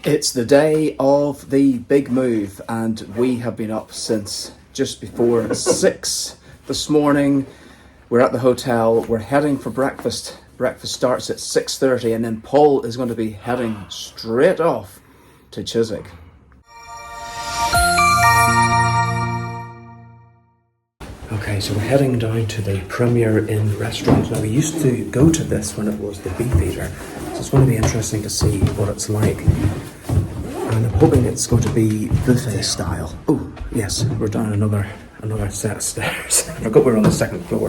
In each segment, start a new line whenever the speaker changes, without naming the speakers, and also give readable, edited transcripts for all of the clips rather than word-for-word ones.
It's the day of the big move, and we have been up since just before 6 this morning. We're at the hotel, we're heading for breakfast. Breakfast starts at 6:30, and then Paul is going to be heading straight off to Chiswick. Okay, so we're heading down to the Premier Inn restaurant. Now, we used to go to this when it was the Beefeater, so it's going to be interesting to see what it's like. And I'm hoping it's going to be buffet style. Oh, yes, we're down another set of stairs. I forgot we're on the second floor.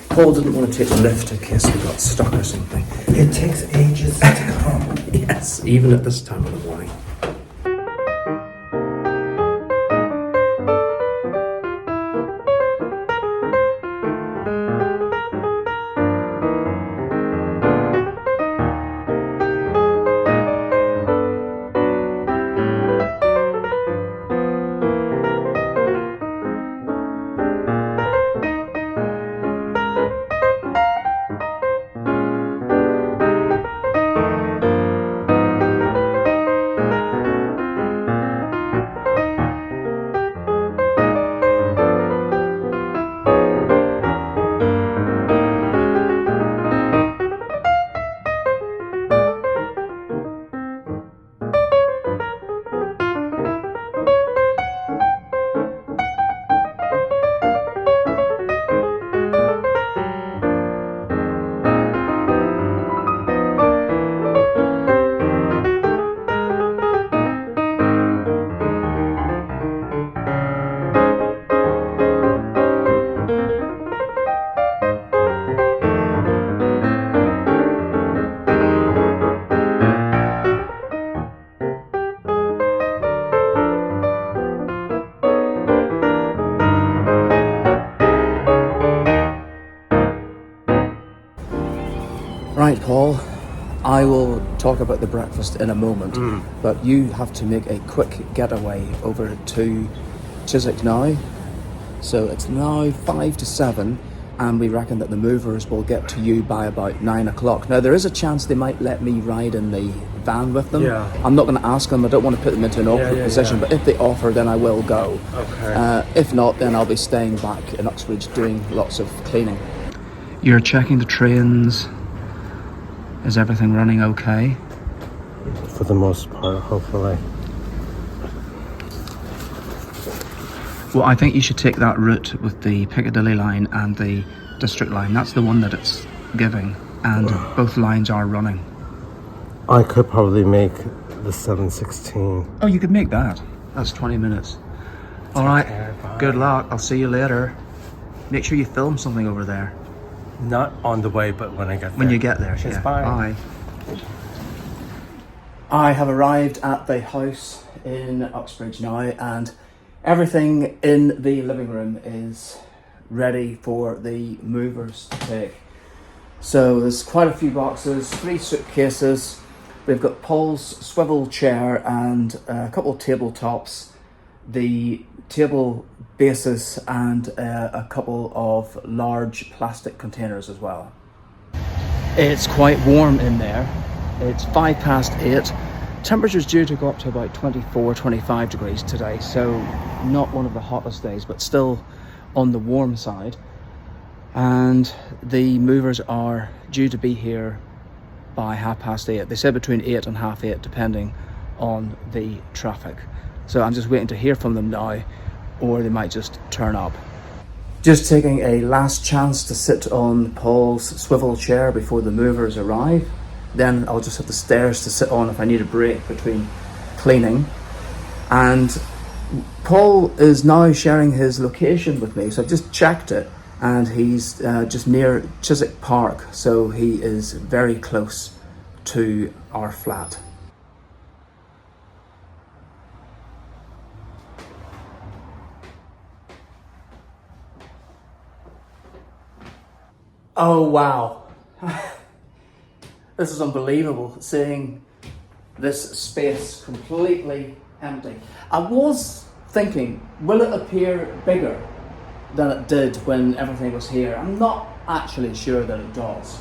Paul didn't want to take the lift in case we got stuck or something.
It takes ages to come.
Yes, even at this time of the morning. Right, Paul, I will talk about the breakfast in a moment, but you have to make a quick getaway over to Chiswick now. So it's now 5 to 7, and we reckon that the movers will get to you by about 9 o'clock. Now, there is a chance they might let me ride in the van with them.
Yeah.
I'm not going to ask them, I don't want to put them into an awkward position, but if they offer, then I will go.
Okay.
If not, then I'll be staying back in Uxbridge doing lots of cleaning. You're checking the trains. Is everything running okay?
For the most part, hopefully.
Well, I think you should take that route with the Piccadilly line and the District line. That's the one that it's giving, and both lines are running.
I could probably make the 7:16.
Oh, you could make that. That's 20 minutes. All right,
bye.
good luck. I'll see you later. Make sure you film something over there.
Not on the way, but when I get there.
When you get there,
Cheers,
yeah.
bye.
I have arrived at the house in Uxbridge now, and everything in the living room is ready for the movers to take. So there's quite a few boxes, 3 suitcases. We've got Paul's swivel chair and a couple of tabletops, the table bases, and a couple of large plastic containers as well. It's quite warm in there. It's 8:05. Temperature's due to go up to about 24-25 degrees today, so not one of the hottest days, but still on the warm side. And the movers are due to be here by 8:30. They said between 8 and 8:30, depending on the traffic. So I'm just waiting to hear from them now, or they might just turn up. Just taking a last chance to sit on Paul's swivel chair before the movers arrive. Then I'll just have the stairs to sit on if I need a break between cleaning. And Paul is now sharing his location with me, so I've just checked it, and he's just near Chiswick Park, so he is very close to our flat. Oh wow, this is unbelievable, seeing this space completely empty. I was thinking, will it appear bigger than it did when everything was here? I'm not actually sure that it does,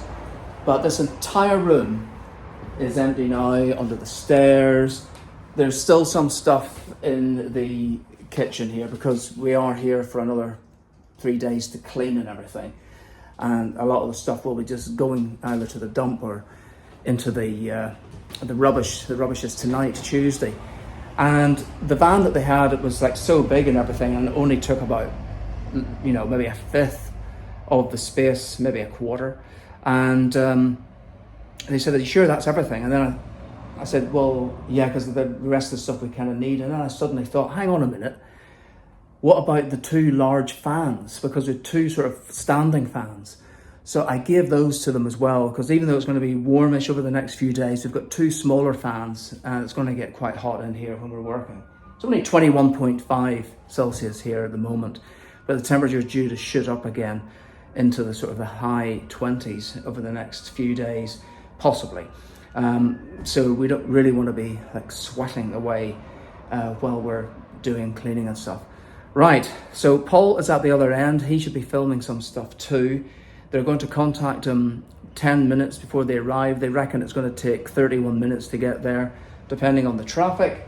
but this entire room is empty now, under the stairs, there's still some stuff in the kitchen here because we are here for another 3 days to clean and everything. And a lot of the stuff will be just going either to the dump or into the rubbish. The rubbish is tonight, Tuesday. And the van that they had, it was like so big and everything, and it only took about, maybe a fifth of the space, maybe a quarter. And they said, "Are you sure that's everything?" And then I said, "Well, yeah, because the rest of the stuff we kind of need." And then I suddenly thought, hang on a minute. What about the 2 large fans? Because they're 2 sort of standing fans. So I gave those to them as well, because even though it's going to be warmish over the next few days, we've got 2 smaller fans, and it's going to get quite hot in here when we're working. It's only 21.5 Celsius here at the moment, but the temperature is due to shoot up again into the sort of the high 20s over the next few days, possibly. So we don't really want to be like sweating away while we're doing cleaning and stuff. Right, so Paul is at the other end. He should be filming some stuff too. They're going to contact him 10 minutes before they arrive. They reckon it's going to take 31 minutes to get there, depending on the traffic.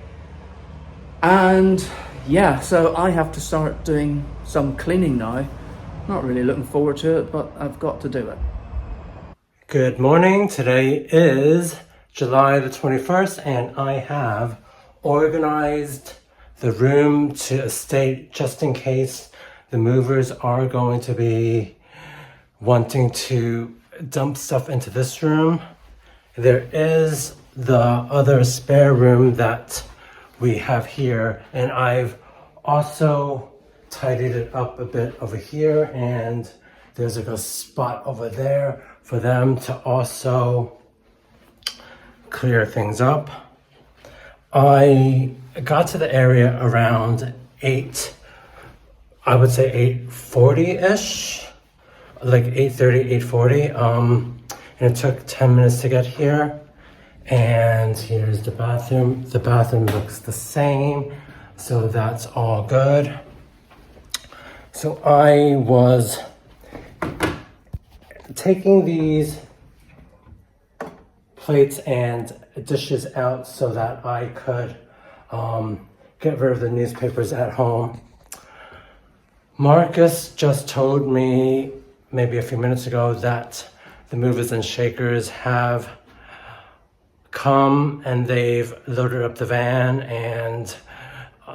And yeah, so I have to start doing some cleaning now. Not really looking forward to it, but I've got to do it.
Good morning. Today is July the 21st, and I have organized the room to a state just in case the movers are going to be wanting to dump stuff into this room. There is the other spare room that we have here, and I've also tidied it up a bit over here, and there's like a spot over there for them to also clear things up. I got to the area around 8:40-ish, like 8:30, 8:40. And it took 10 minutes to get here. And here's the bathroom. The bathroom looks the same, so that's all good. So I was taking these plates and dishes out so that I could get rid of the newspapers at home. Marcus just told me maybe a few minutes ago that the movers and shakers have come and they've loaded up the van and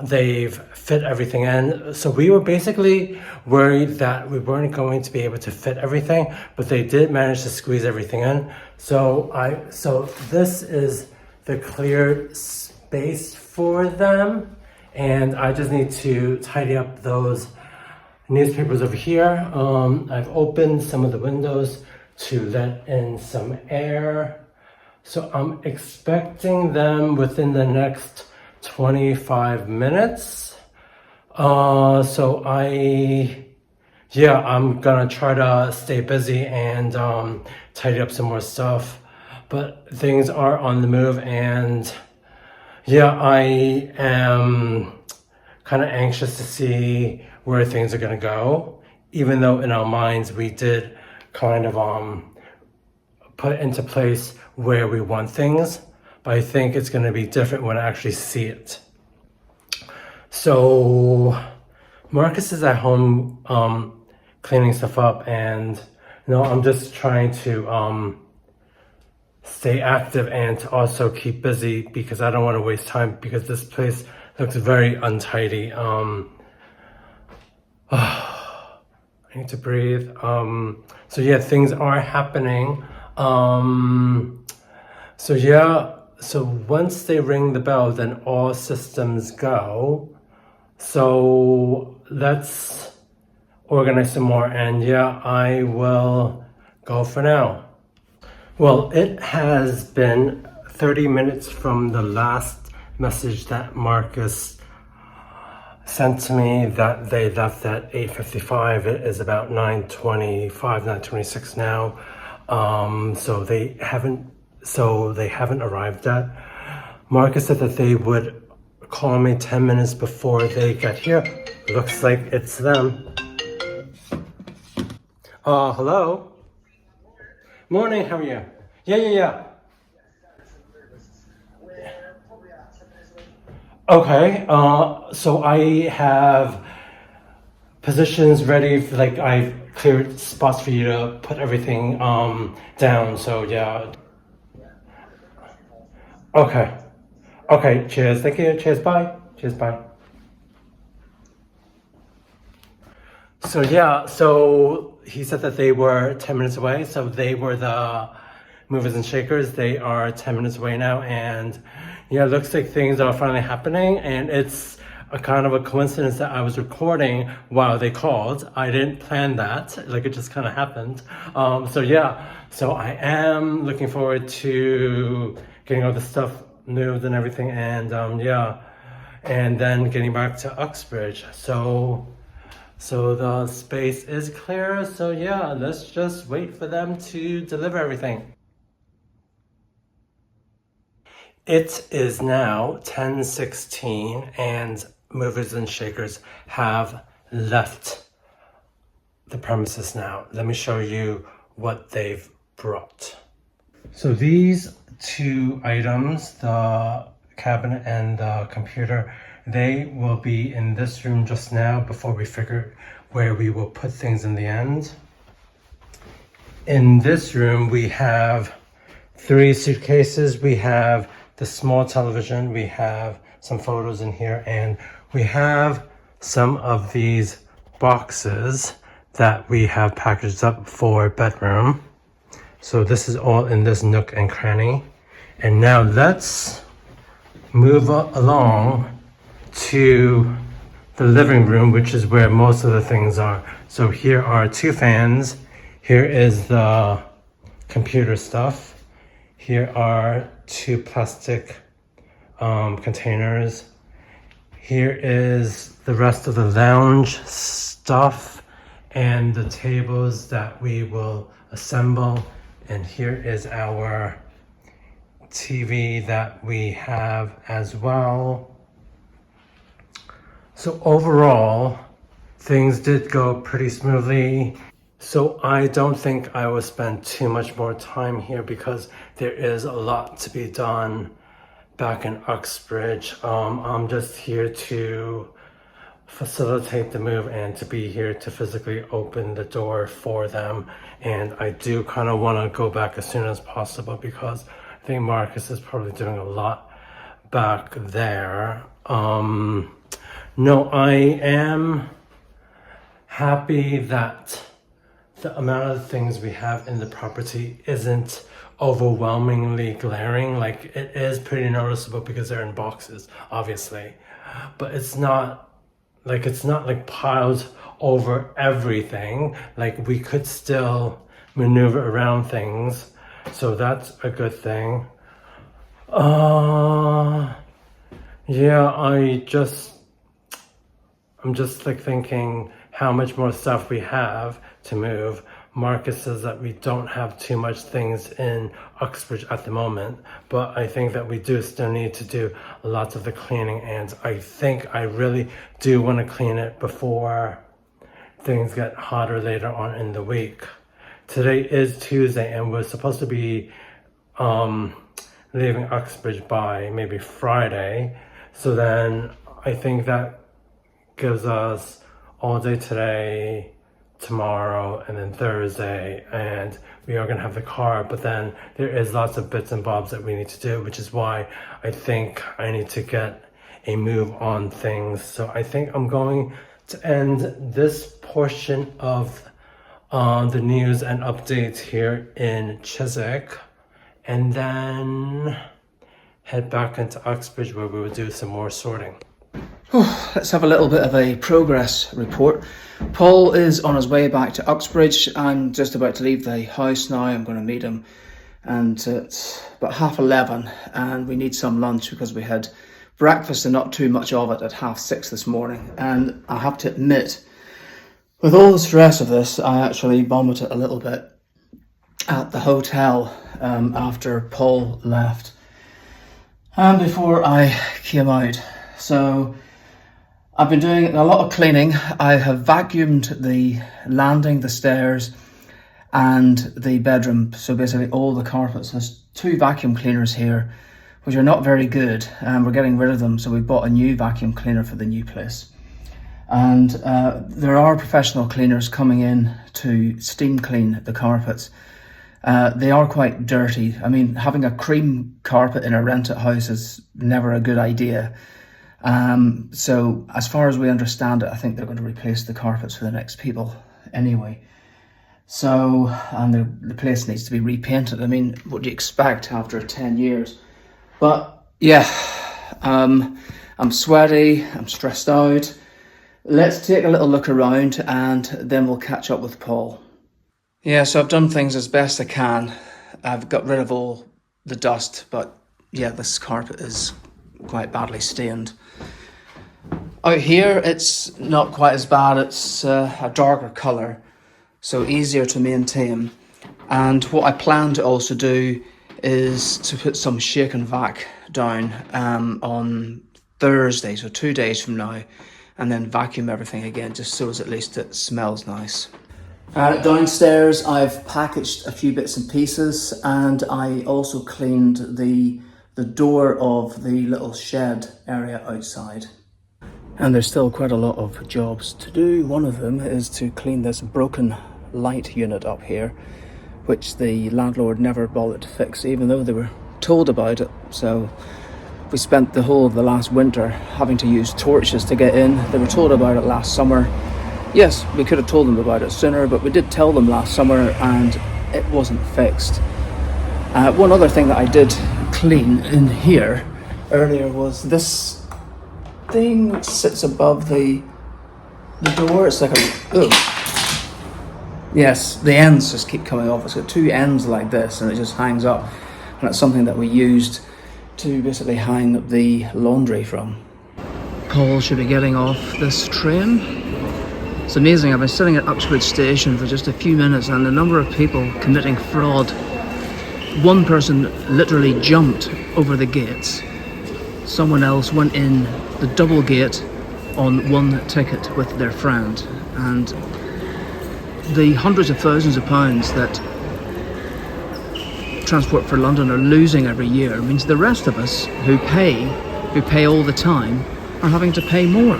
they've fit everything in. So we were basically worried that we weren't going to be able to fit everything, but they did manage to squeeze everything in. So this is the cleared space for them, and I just need to tidy up those newspapers over here. I've opened some of the windows to let in some air. So I'm expecting them within the next 25 minutes. I'm gonna try to stay busy and tidy up some more stuff. But things are on the move, and I am kind of anxious to see where things are gonna go. Even though in our minds we did kind of put into place where we want things, but I think it's going to be different when I actually see it. So Marcus is at home cleaning stuff up, and I'm just trying to stay active and to also keep busy because I don't want to waste time because this place looks very untidy. I need to breathe. Things are happening. So once they ring the bell, then all systems go. So let's organize some more, and I will go for now. Well, it has been 30 minutes from the last message that Marcus sent to me that they left at 8:55. It is about 9:25, 9:26 now. So they haven't arrived yet. Marcus said that they would call me 10 minutes before they get here. Looks like it's them. Hello? Morning, how are you? Yeah. Okay, so I have positions ready for, like, I've cleared spots for you to put everything down. So yeah. Okay. Okay, cheers. Thank you. Cheers, bye. Cheers, bye. So yeah, so he said that they were 10 minutes away. So they were the movers and shakers. They are 10 minutes away now. And yeah, it looks like things are finally happening. And it's a kind of a coincidence that I was recording while they called. I didn't plan that. Like, it just kind of happened. So yeah, so I am looking forward to getting all the stuff moved and everything. And yeah, and then getting back to Uxbridge. So the space is clear. So yeah, let's just wait for them to deliver everything. It is now 10:16 and movers and shakers have left the premises now. Let me show you what they've brought. So these two items, the cabinet and the computer, they will be in this room just now before we figure where we will put things in the end. In this room, we have 3 suitcases. We have the small television. We have some photos in here, and we have some of these boxes that we have packaged up for bedroom. So this is all in this nook and cranny. And now let's move along to the living room, which is where most of the things are. So here are 2 fans. Here is the computer stuff. Here are 2 plastic containers. Here is the rest of the lounge stuff and the tables that we will assemble. And here is our TV that we have as well. So overall, things did go pretty smoothly. So I don't think I will spend too much more time here because there is a lot to be done back in Uxbridge. I'm just here to facilitate the move and to be here to physically open the door for them. And I do kind of want to go back as soon as possible because I think Marcus is probably doing a lot back there. No, I am happy that the amount of things we have in the property isn't overwhelmingly glaring. Like, it is pretty noticeable because they're in boxes, obviously, but it's not like piled over everything. Like, we could still maneuver around things, so that's a good thing. Yeah, I'm just like thinking how much more stuff we have to move. Marcus says that we don't have too much things in Uxbridge at the moment, but I think that we do still need to do lots of the cleaning, and I think I really do want to clean it before things get hotter later on in the week. Today is Tuesday, and we're supposed to be leaving Uxbridge by maybe Friday. So then I think that gives us all day today, tomorrow, and then Thursday, and we are going to have the car. But then there is lots of bits and bobs that we need to do, which is why I think I need to get a move on things. So I think I'm going to end this portion of the news and updates here in Chiswick, and then head back into Uxbridge where we will do some more sorting.
Let's have a little bit of a progress report. Paul is on his way back to Uxbridge. I'm just about to leave the house now. I'm going to meet him, and it's about 11:30, and we need some lunch because we had breakfast and not too much of it at 6:30 this morning. And I have to admit, with all the stress of this, I actually vomited a little bit at the hotel after Paul left and before I came out. So I've been doing a lot of cleaning. I have vacuumed the landing, the stairs, and the bedroom. So basically all the carpets. There's 2 vacuum cleaners here which are not very good, and we're getting rid of them. So we bought a new vacuum cleaner for the new place. And there are professional cleaners coming in to steam clean the carpets. They are quite dirty. I mean, having a cream carpet in a rented house is never a good idea. So as far as we understand it, I think they're going to replace the carpets for the next people anyway. So, and the place needs to be repainted. I mean, what do you expect after 10 years? But yeah, I'm sweaty, I'm stressed out. Let's take a little look around and then we'll catch up with Paul. Yeah, so I've done things as best I can. I've got rid of all the dust, but yeah, this carpet is quite badly stained. Out here, it's not quite as bad. It's a darker colour, so easier to maintain. And what I plan to also do is to put some shake and vac down on Thursday, so 2 days from now, and then vacuum everything again, just so as at least it smells nice. Downstairs, I've packaged a few bits and pieces, and I also cleaned the door of the little shed area outside. And there's still quite a lot of jobs to do. One of them is to clean this broken light unit up here, which the landlord never bothered to fix, even though they were told about it. So we spent the whole of the last winter having to use torches to get in. They were told about it last summer. Yes, we could have told them about it sooner, but we did tell them last summer and it wasn't fixed. One other thing that I did clean in here earlier was this thing which sits above the door. It's like yes, the ends just keep coming off. It's got two ends like this and it just hangs up. And it's something that we used to basically hang the laundry from. Paul should be getting off this train. It's amazing, I've been sitting at Uxbridge station for just a few minutes and the number of people committing fraud. One person literally jumped over the gates. Someone else went in the double gate on one ticket with their friend. And the hundreds of thousands of pounds that Transport for London are losing every year means the rest of us who pay all the time, are having to pay more.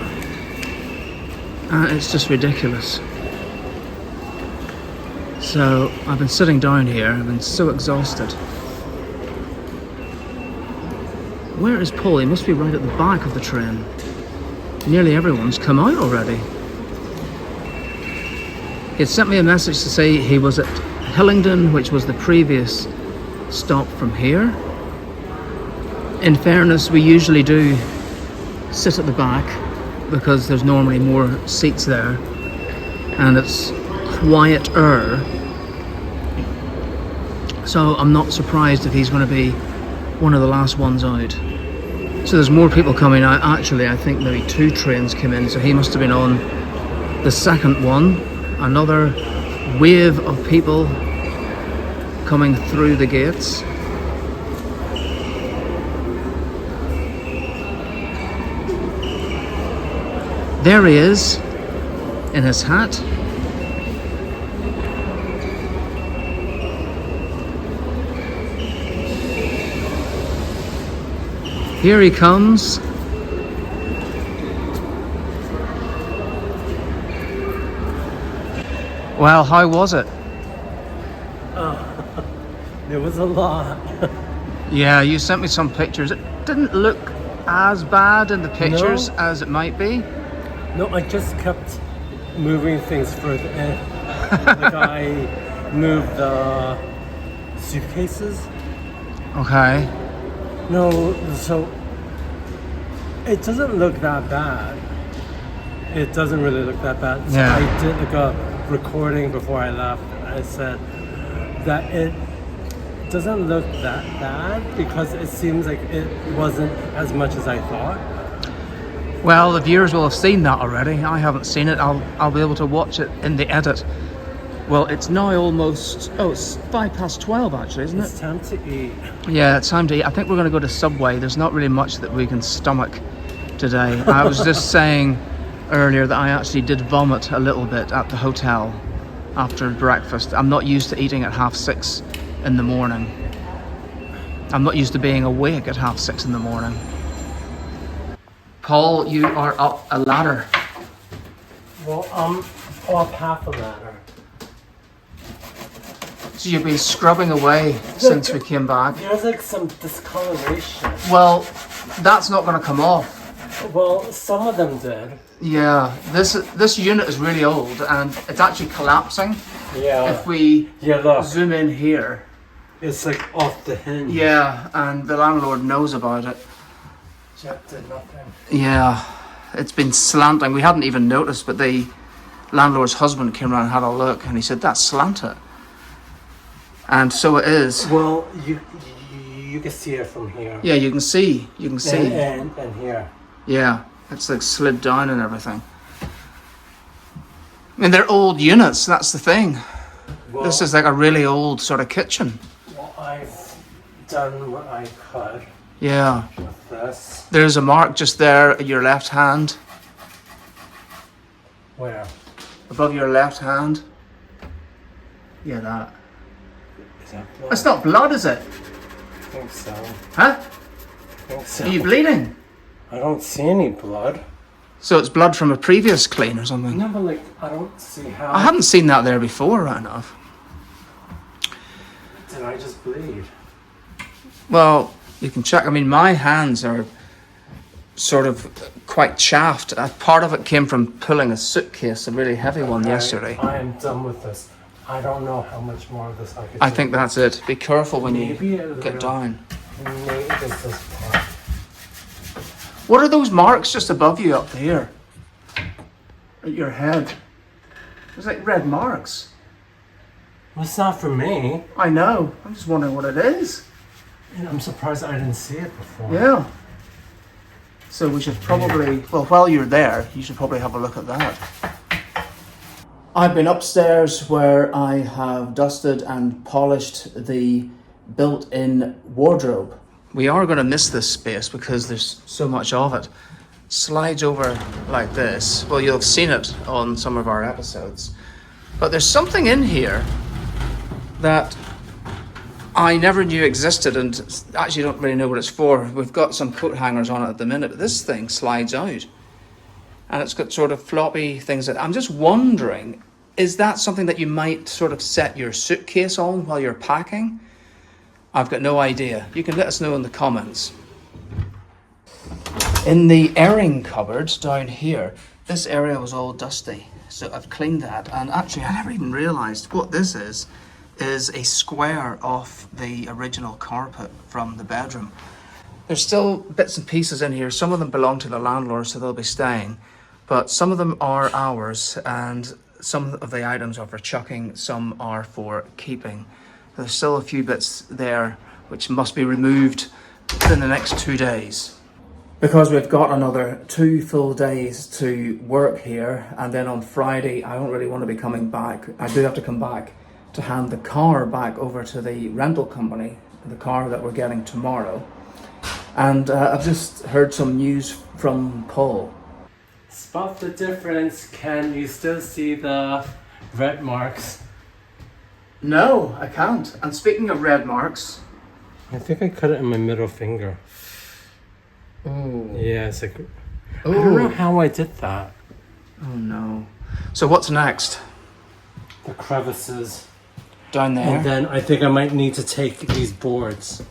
It's just ridiculous. So I've been sitting down here, I've been so exhausted. Where is Paul? He must be right at the back of the train. Nearly everyone's come out already. He had sent me a message to say he was at Hillingdon, which was the previous stop from here. In fairness, we usually do sit at the back because there's normally more seats there and it's quieter. So I'm not surprised if he's going to be one of the last ones out. So there's more people coming out. Actually, I think maybe 2 trains came in, so he must have been on the second one. Another wave of people coming through the gates. There he is, in his hat. Here he comes. Well, how was it?
There was a lot.
Yeah, you sent me some pictures. It didn't look as bad in the pictures as it might be.
No, I just kept moving things further in. Like I moved the suitcases.
Okay.
No, so it doesn't look that bad. It doesn't really look that bad. So
Yeah.
I did like a recording before I left. I said that it doesn't look that bad because it seems like it wasn't as much as I thought.
Well, the viewers will have seen that already. I haven't seen it. I'll be able to watch it in the edit. Well, it's now almost... Oh, it's 12:05 actually, isn't it?
It's time to eat.
Yeah, it's time to eat. I think we're going to go to Subway. There's not really much that we can stomach today. I was just saying earlier that I actually did vomit a little bit at the hotel after breakfast. I'm not used to eating at 6:30 in the morning. I'm not used to being awake at 6:30 in the morning. Paul, you are up a ladder.
Well, I'm up half a ladder.
So you've been scrubbing away since we came back.
There's like some discoloration.
Well, that's not going to come off.
Well, some of them did.
Yeah, this unit is really old and it's actually collapsing.
Yeah.
If we
look.
zoom in here.
It's like off the hinge.
Yeah, and the landlord knows about it.
Jeff did nothing.
Yeah, it's been slanting. We hadn't even noticed, but the landlord's husband came around and had a look and he said, that's slanted. And so it is.
Well, you can see it from here.
Yeah, you can see.
And here.
Yeah, it's like slid down and everything. I mean, they're old units, that's the thing.
Well,
This is like a really old sort of kitchen.
Well, I've done what I could
Yeah.
with this.
There's a mark just there at your left hand.
Where?
Above your left hand. Yeah, that.
Is that blood?
That's not blood, is it?
I think so.
Huh?
I think so.
Are you bleeding?
I don't see any blood.
So it's blood from a previous clean or something?
No, but like, I don't see how.
I hadn't seen that there before, right enough.
Did I just bleed?
Well, you can check. I mean, my hands are sort of quite chaffed. Part of it came from pulling a suitcase, a really heavy one yesterday.
I am done with this. I don't know how much more of this I could
I
do.
think that's it. Be careful when
Maybe
you get down.
Maybe it's this part.
What are those marks just above you up here? At your head. There's like red marks.
Well, it's not for me.
I know. I'm just wondering what it is.
And I'm surprised I didn't see it before.
Yeah. So we should probably, well, while you're there, you should probably have a look at that. I've been upstairs where I have dusted and polished the built-in wardrobe. We are going to miss this space because there's so much of it. Slides over like this. Well, you'll have seen it on some of our episodes. But there's something in here that I never knew existed and actually don't really know what it's for. We've got some coat hangers on it at the minute, but this thing slides out. And it's got sort of floppy things that I'm just wondering, is that something that you might sort of set your suitcase on while you're packing? I've got no idea. You can let us know in the comments. In the airing cupboard down here, this area was all dusty. So I've cleaned that, and actually I never even realised what this is a square off the original carpet from the bedroom. There's still bits and pieces in here. Some of them belong to the landlord, so they'll be staying. But some of them are ours, and some of the items are for chucking, some are for keeping. There's still a few bits there which must be removed within the next 2 days. Because we've got another 2 full days to work here, and then on Friday I don't really want to be coming back. I do have to come back to hand the car back over to the rental company, the car that we're getting tomorrow. And I've just heard some news from Paul.
Spot the difference. Can you still see the red marks?
No, I can't. And speaking of red marks...
I think I cut it in my middle finger.
Oh.
Yeah, it's like... I don't know how I did that.
Oh no. So what's next?
The crevices.
Down there?
And then I think I might need to take these boards.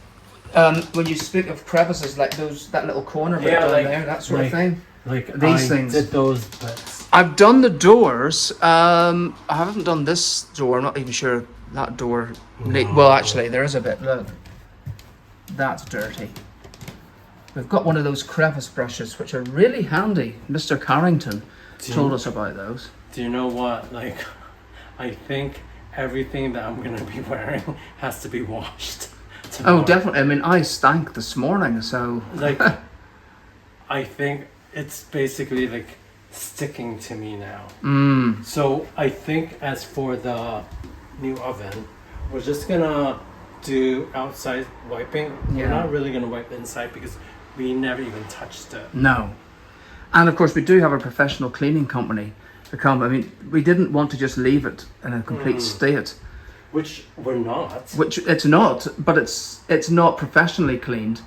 When you speak of crevices, like that little corner bit down there, that sort of thing?
Like
these things.
Did those bits.
I've done the doors. I haven't done this door. I'm not even sure that door... Well, actually, there is a bit. Look. That's dirty. We've got one of those crevice brushes, which are really handy. Mr. Carrington told us about those.
Do you know what? Like, I think everything that I'm going to be wearing has to be washed tomorrow.
Oh, definitely. I mean, I stank this morning, so...
Like, I think it's basically, like, sticking to me now. So, I think as for the new oven, we're just going to do outside wiping.
Yeah.
We're not really going to wipe inside because we never even touched it.
No. And of course we do have a professional cleaning company to come. I mean, we didn't want to just leave it in a complete state.
Which we're not.
Which it's not, but it's not professionally cleaned,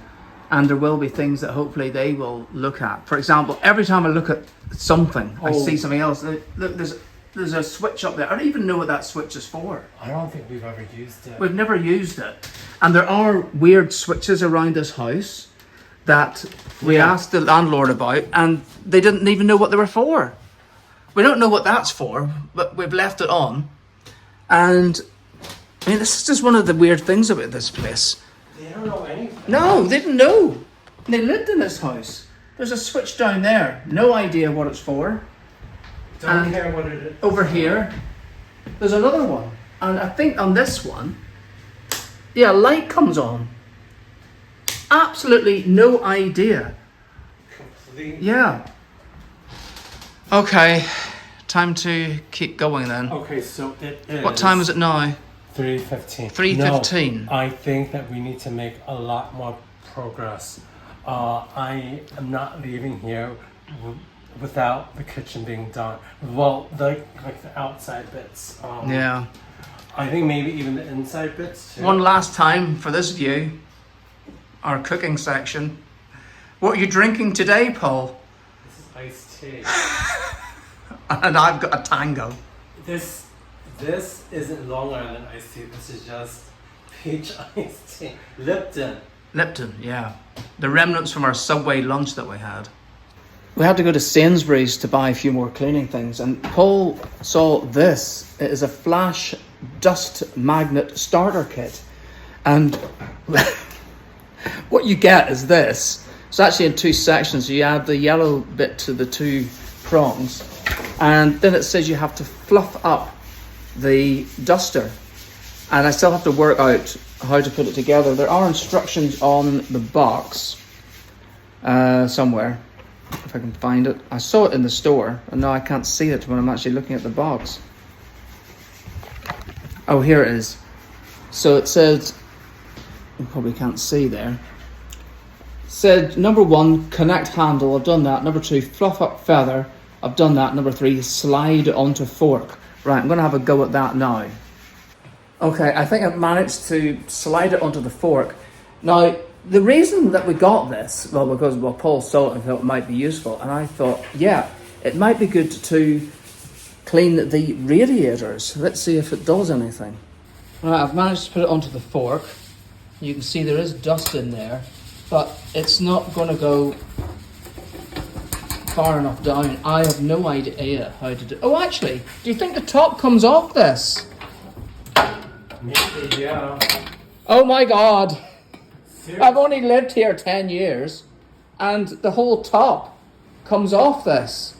and there will be things that hopefully they will look at. For example, every time I look at something, I see something else. Look, there's a switch up there. I don't even know what that switch is for.
I don't think we've ever used it.
We've never used it. And there are weird switches around this house that we asked the landlord about, and they didn't even know what they were for. We don't know what that's for, but we've left it on. And I mean, this is just one of the weird things about this place.
They don't know anything.
No, they didn't know. They lived in this house. There's a switch down there. No idea what it's for.
Don't care what it is.
Over here, there's another one. And I think on this one, yeah, light comes on. Absolutely no idea.
Complete.
Yeah. Okay, time to keep going then.
Okay, so it is.
What time is it now?
3:15.
3:15.
No, I think that we need to make a lot more progress. I am not leaving here without the kitchen being done. Well, like the outside bits.
Yeah.
I think maybe even the inside bits too.
One last time for this view, our cooking section. What are you drinking today, Paul?
This is iced tea.
And I've got a tango.
This isn't Long Island iced tea. This is just peach iced tea. Lipton.
Lipton, yeah. The remnants from our Subway lunch that we had. We had to go to Sainsbury's to buy a few more cleaning things, and Paul saw this. It is a flash dust magnet starter kit. And what you get is this. It's actually in two sections. You add the yellow bit to the two prongs, and then it says you have to fluff up the duster. And I still have to work out how to put it together. There are instructions on the box somewhere, if I can find it. I saw it in the store, and now I can't see it when I'm actually looking at the box. Oh, here it is. So it said, you probably can't see there. It said, number 1, connect handle. I've done that. Number 2, fluff up feather. I've done that. Number 3, slide onto fork. Right, I'm going to have a go at that now. Okay, I think I've managed to slide it onto the fork. Now, the reason that we got this, because Paul saw it and thought it might be useful, and I thought, yeah, it might be good to clean the radiators. Let's see if it does anything. Right, I've managed to put it onto the fork. You can see there is dust in there, but it's not going to go far enough down. I have no idea how to do. Oh, actually, do you think the top comes off this?
Maybe, yeah.
Oh my God.
Seriously?
I've only lived here 10 years and the whole top comes off this.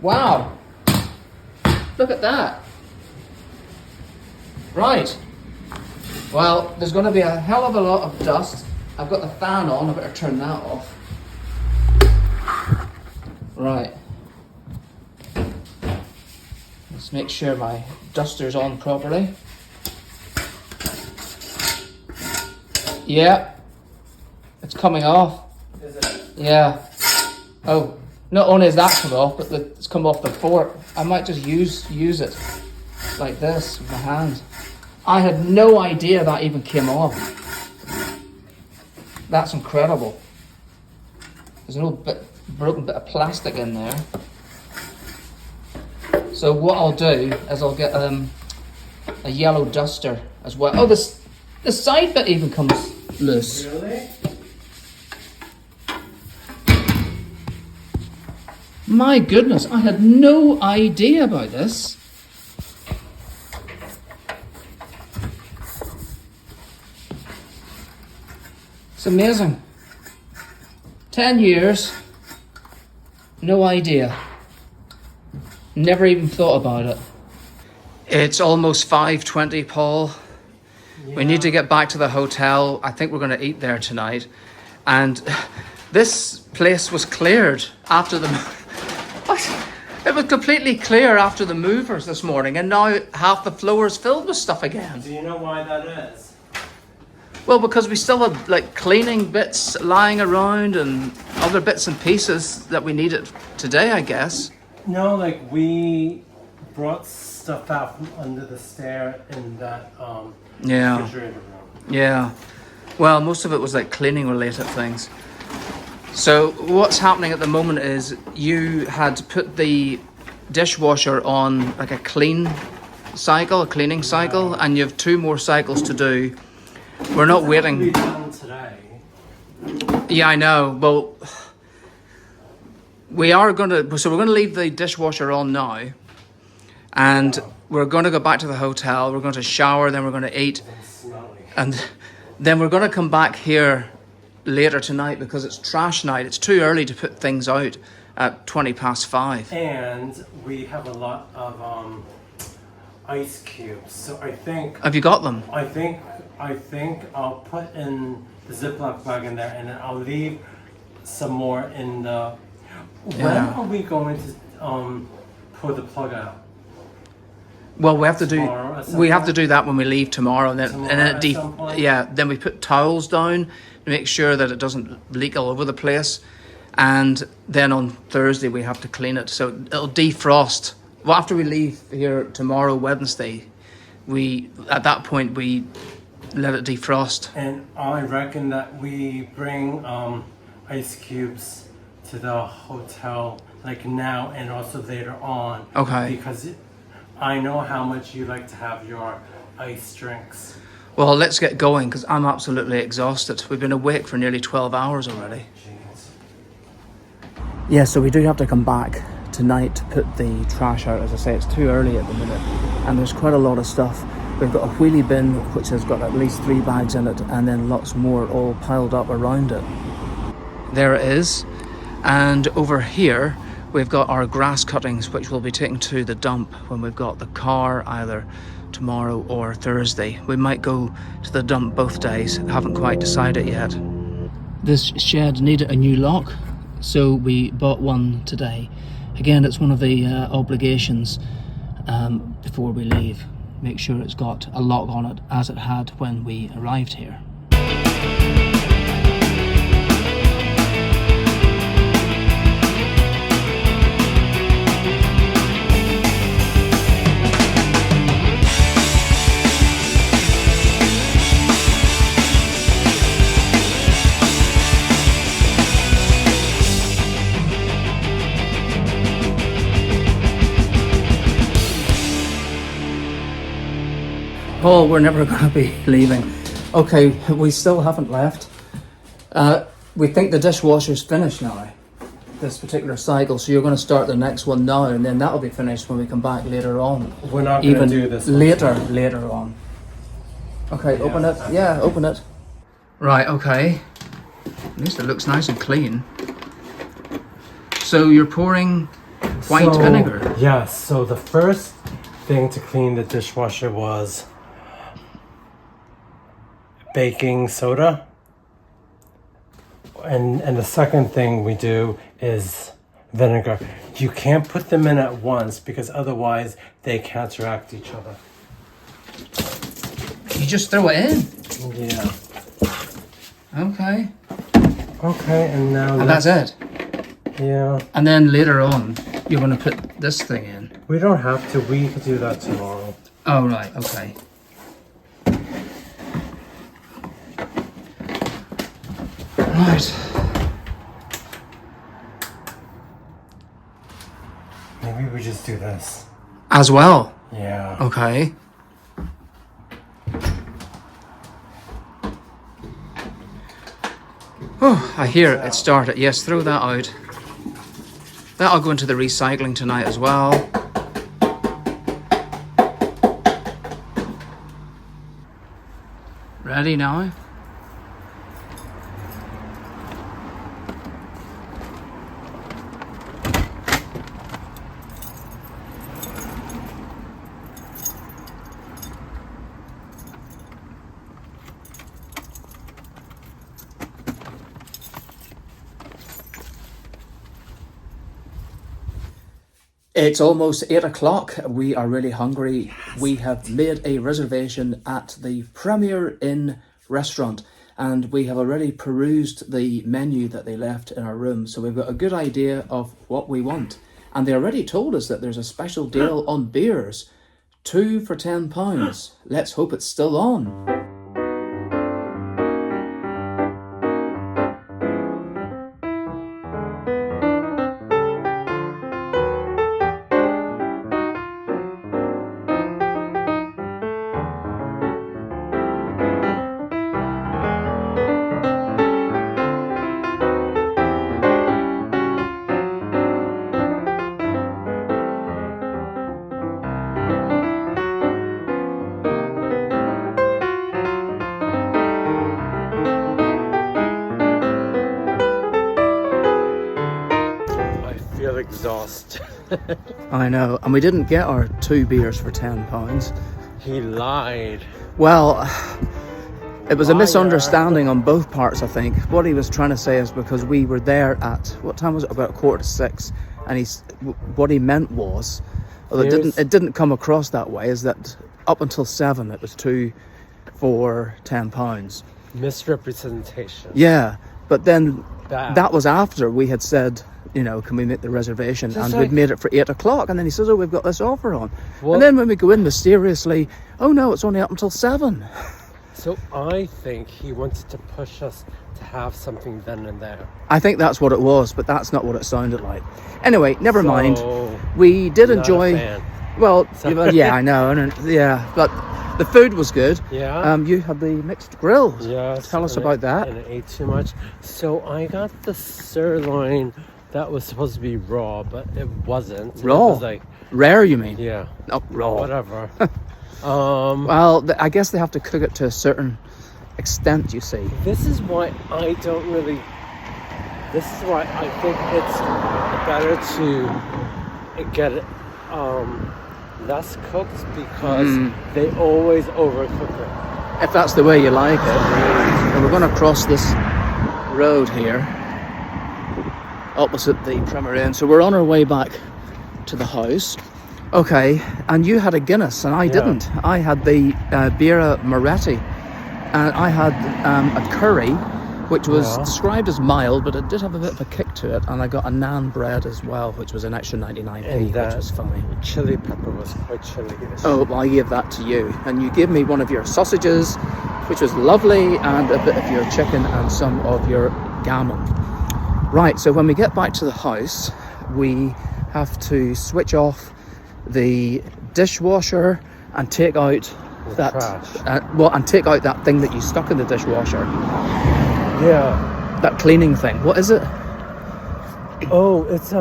Wow. Look at that. Right. Well, there's going to be a hell of a lot of dust. I've got the fan on. I better turn that off. Right. Let's make sure my duster's on properly. Yeah. It's coming off.
Is it?
Yeah. Oh, not only has that come off, but it's come off the fork. I might just use it like this with my hand. I had no idea that even came off. That's incredible. There's a little broken bit of plastic in there. So what I'll do is I'll get a yellow duster as well. Oh, the side bit even comes loose.
Really?
My goodness, I had no idea about this. It's amazing. 10 years, no idea. Never even thought about it. It's almost 5:20, Paul. Yeah. We need to get back to the hotel. I think we're going to eat there tonight. And this place was cleared after the... What? It was completely clear after the movers this morning, and now half the floor is filled with stuff again.
Do you know why that is?
Well, because we still have like cleaning bits lying around and other bits and pieces that we needed today, I guess.
No, like we brought stuff out from under the stair in that
Yeah.
refrigerator room.
Yeah. Well, most of it was like cleaning related things. So what's happening at the moment is you had put the dishwasher on like a cleaning cycle, and you have 2 more cycles to do. We're not waiting.
Be done today.
Yeah, I know. Well, we're gonna leave the dishwasher on now, and we're gonna go back to the hotel. We're going to shower, then we're going to eat, and then we're going to come back here later tonight because it's trash night. It's too early to put things out at 5:20.
And we have a lot of ice cubes. So I think
Have you got them?
I think I'll put in the Ziploc bag in there, and then I'll leave some more in the. When
Yeah.
are we going to pull the plug out?
Well, we have to
Tomorrow at some
do that when we leave tomorrow, and then
Tomorrow at some point?
then we put towels down to make sure that it doesn't leak all over the place, and then on Thursday we have to clean it so it'll defrost. Well, after we leave here tomorrow, Wednesday, at that point we let it defrost.
And I reckon that we bring ice cubes to the hotel like now and also later on.
Okay.
Because I know how much you like to have your ice drinks.
Well, let's get going because I'm absolutely exhausted. We've been awake for nearly 12 hours already.
Jeez.
Yeah, so we do have to come back tonight to put the trash out. As I say, it's too early at the minute, and there's quite a lot of stuff. We've got a wheelie bin which has got at least 3 bags in it, and then lots more all piled up around it. There it is. And over here we've got our grass cuttings which we'll be taking to the dump when we've got the car either tomorrow or Thursday. We might go to the dump both days, haven't quite decided yet. This shed needed a new lock, so we bought one today. Again, it's one of the obligations before we leave. Make sure it's got a lock on it as it had when we arrived here. Oh, we're never going to be leaving. Okay, we still haven't left. We think the dishwasher's finished now, this particular cycle, so you're going to start the next one now, and then that'll be finished when we come back later on.
We're not going to do this one.
Later on. Okay,
Yeah,
open it. Yeah, open it. Right, okay. At least it looks nice and clean. So you're pouring white vinegar.
Yes, so the first thing to clean the dishwasher was baking soda, and the second thing we do is vinegar. You can't put them in at once because otherwise they counteract each other.
You just throw it in.
Yeah.
Okay.
Okay, and now
And that's it.
Yeah.
And then later on, you're going to put this thing in.
We don't have to. We could do that tomorrow.
Oh, right. Okay. Right.
Maybe we just do this.
As well.
Yeah.
Okay. Oh, I hear it started. Yes, throw that out. That'll go into the recycling tonight as well. Ready now? It's almost 8 o'clock. We are really hungry. Yes. We have made a reservation at the Premier Inn restaurant, and we have already perused the menu that they left in our room. So we've got a good idea of what we want. And they already told us that there's a special deal on beers 2 for £10. Let's hope it's still on.
Exhausted.
I know, and we didn't get our 2 beers for £10.
He lied.
Well, it was a
Liar.
misunderstanding on both parts, I think. What he was trying to say is because we were there at, what time was it? About 5:45, and what he meant was, well, it didn't come across that way, is that up until 7 it was 2 for £10.
Misrepresentation.
Yeah, but then
Bad.
that was after we had said, you know, can we make the reservation? And we'd made it for 8 o'clock. And then he says, oh, we've got this offer on.
What?
And then when we go in mysteriously, oh no, it's only up until 7.
So I think he wanted to push us to have something then and there.
I think that's what it was, but that's not what it sounded like. Anyway, never mind.
So,
We did
not
enjoy.
a fan.
Well, yeah, I know. Yeah, but the food was good.
Yeah.
You had the mixed grills.
Yes.
Tell us about that.
And I ate too much. So I got the sirloin that was supposed to be raw, but it wasn't.
Raw?
It was like,
Rare, you mean?
yeah.
Oh, raw.
Whatever.
Well, I guess they have to cook it to a certain extent, you see.
This is why I don't really. This is why I think it's better to get it less cooked, because they always overcook it.
If that's the way you like it. And we're going to cross this road here, opposite the Premier Inn. So we're on our way back to the house. Okay, and you had a Guinness and I didn't. I had the Birra Moretti, and I had a curry, which was described as mild, but it did have a bit of a kick to it. And I got a naan bread as well, which was an extra 99p, which was funny.
Chili pepper was quite chili.
Oh, well, I gave that to you, and you gave me one of your sausages, which was lovely, and a bit of your chicken and some of your gammon. Right, so when we get back to the house, we have to switch off the dishwasher and take out that and take out that thing that you stuck in the dishwasher.
Yeah.
That cleaning thing. What is it?
Oh, it's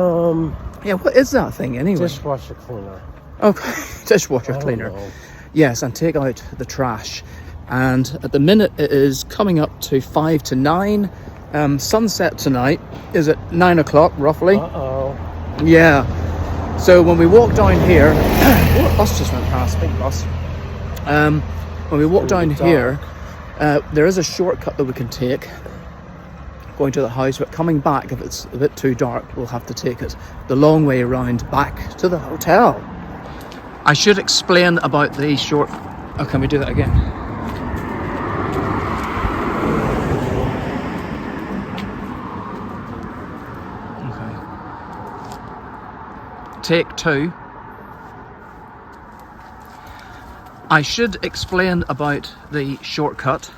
Yeah, what is that thing anyway?
dishwasher cleaner.
Okay, dishwasher
I don't
cleaner.
know.
Yes, and take out the trash. And at the minute it is coming up to 5 to 9. Sunset tonight is at 9 o'clock roughly.
Uh-oh.
Yeah. So when we walk down here, oh, a bus just went past, big bus. When we walk down here, there is a shortcut that we can take going to the house, but coming back, if it's a bit too dark, we'll have to take it the long way around back to the hotel. I should explain about the short... Oh, can we do that again? Okay. Take 2. I should explain about the shortcut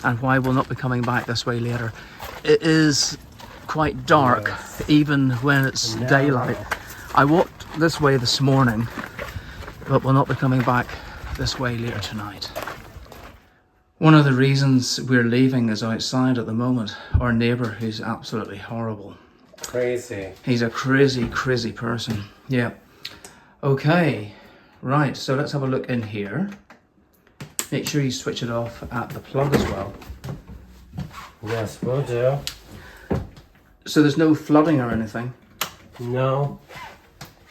and why we'll not be coming back this way later. It is quite dark, even when it's daylight. I walked this way this morning, but we'll not be coming back this way later tonight. One of the reasons we're leaving is outside at the moment. Our neighbour, who's absolutely horrible.
Crazy.
He's a crazy, crazy person. Yeah. Okay. Right, so let's have a look in here. Make sure you switch it off at the plug as well.
Yes, will do.
So there's no flooding or anything?
No.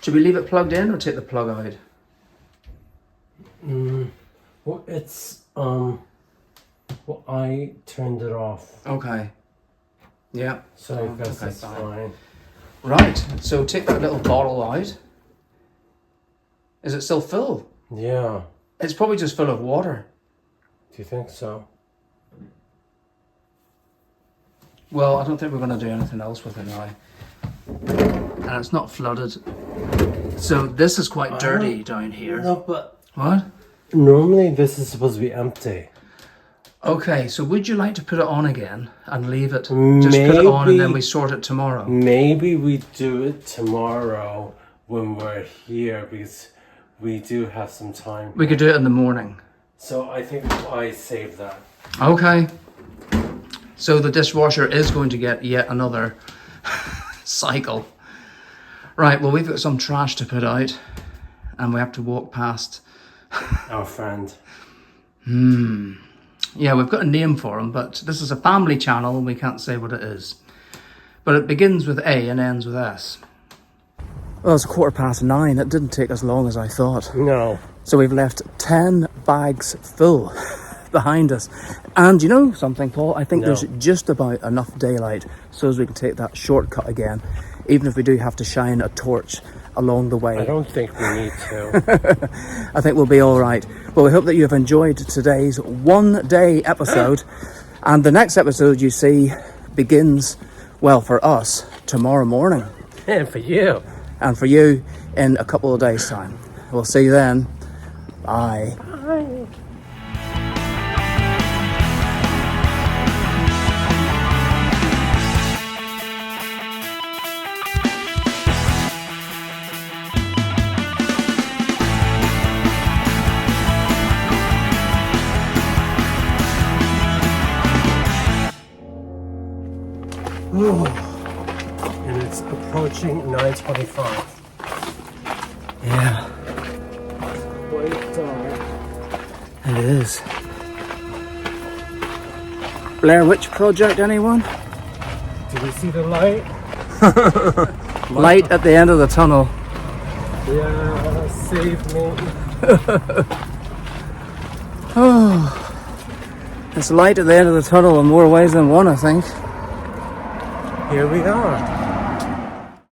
Should we leave it plugged in or take the plug out?
Well, it's, well, I turned it off.
Okay. Yeah.
So I guess that's fine.
Right, so take that little bottle out. Is it still full?
Yeah.
It's probably just full of water.
Do you think so?
Well, I don't think we're going to do anything else with it now. And it's not flooded. So this is quite dirty down here.
No, but
What?
Normally this is supposed to be empty.
Okay, so would you like to put it on again and leave it? Just put it on and then we sort it tomorrow.
Maybe we do it tomorrow when we're here because we do have some time.
We could do it in the morning.
So I think I save that.
Okay. So the dishwasher is going to get yet another cycle. Right, well, we've got some trash to put out and we have to walk past
our friend.
Yeah, we've got a name for him, but this is a family channel and we can't say what it is. But it begins with A and ends with S. Well, it's 9:15. It didn't take as long as I thought.
No.
So we've left 10 bags full behind us. And you know something, Paul? I think there's just about enough daylight so as we can take that shortcut again, even if we do have to shine a torch along the way.
I don't think we need to.
I think we'll be all right. Well, we hope that you have enjoyed today's one-day episode. And the next episode, you see, begins, well, for us, tomorrow morning.
And for you.
And for you, in a couple of days' time. We'll see you then. Bye.
Bye. And it's approaching 9:25.
Yeah,
Quite dark.
it is. Blair Witch Project, anyone?
Do we see the light?
Light at the end of the tunnel.
Yeah, save me.
Oh, it's light at the end of the tunnel in more ways than one, I think.
Here we are.